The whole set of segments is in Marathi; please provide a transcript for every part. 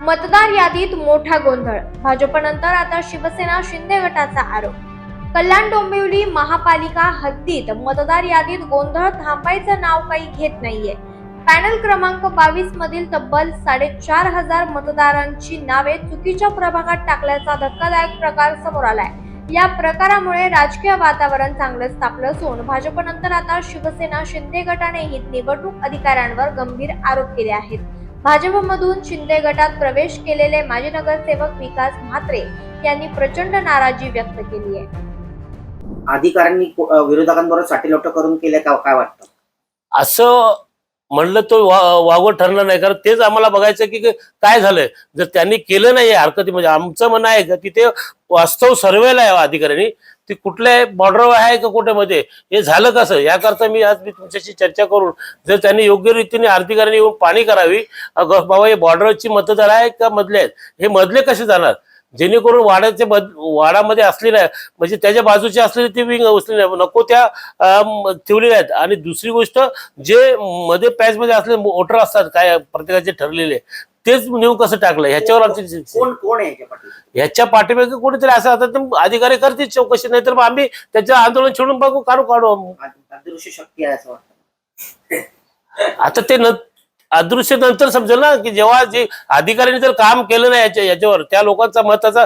मतदार यादीत मोठा गोंधळ, भाजपनंतर आता शिवसेना शिंदे गटाचा आरोप। कल्याण डोंबिवली महापालिका हद्दीत मतदार यादीत गोंधळ थांबायचं नाव काही घेत नाहीये। पॅनल क्रमांक 22 मधील तब्बल 4500 मतदारांची नावे चुकीच्या प्रभागात टाकल्याचा धक्कादायक प्रकार समोर आलाय। या प्रकारामुळे राजकीय वातावरण चांगलंच तापलं असून भाजपनंतर आता शिवसेना शिंदे गटानेही निवडणूक अधिकाऱ्यांवर गंभीर आरोप केले आहेत। भाजपमधून शिंदे गटात प्रवेश केलेले माजी नगरसेवक विकास म्हात्रे यांनी प्रचंड नाराजी व्यक्त केली आहे। अधिकाऱ्यांनी विरोधकांबरोबर साटीलोट करून केले काय वाटतं? असं म्हणलं तो वावग ठरलं नाही, कारण तेच आम्हाला बघायचं की काय झालंय। जर त्यांनी केलं नाही हरकती, म्हणजे आमचं म्हणणं आहे का तिथे वास्तव सर्वेला आहे अधिकाऱ्यांनी, ती कुठल्या बॉर्डरवर आहे का कुठे मध्ये हे झालं कसं, याकरता मी आज तुमच्याशी चर्चा करून जर त्यांनी योग्य रीतीने अधिकाऱ्यांनी येऊन पाहणी करावी, बाबा हे बॉर्डरची मतदार आहे का मधले आहेत, हे मधले कसे जाणार, जेणेकरून वाडामध्ये असली नाही, म्हणजे त्याच्या बाजूची असलेली ती विंग उचली नाही, नको त्या ठेवलेल्या आहेत। आणि दुसरी गोष्ट, जे मध्ये पॅच मध्ये असलेले वोटर असतात काय प्रत्येकाचे ठरलेले, तेच नेऊन कसं टाकलं ह्याच्यावर आमची कोण आहे ह्याच्या पाठीमागे कोणीतरी असं आता अधिकारी करतील चौकशी, नाही तर आम्ही त्याचं आंदोलन छेडून बघू, काढू अदृश्य शक्ती आहे असं वाटतं। आता ते अदृश्य नंतर समजेल ना, की जेव्हा जे अधिकाऱ्यांनी जर काम केलं नाही याच्यावर, त्या लोकांचा मताचा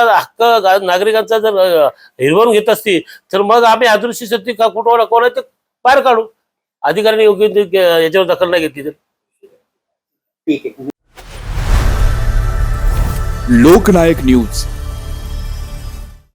हक्क नागरिकांचा जर हिरवून घेत असतील, तर मग आम्ही अदृश्य शक्ती कुठं कोण आहे ते बाहेर काढू। अधिकाऱ्यांनी योग्य याच्यावर दखल नाही घेतली तर ठीक आहे। लोकनायक न्यूज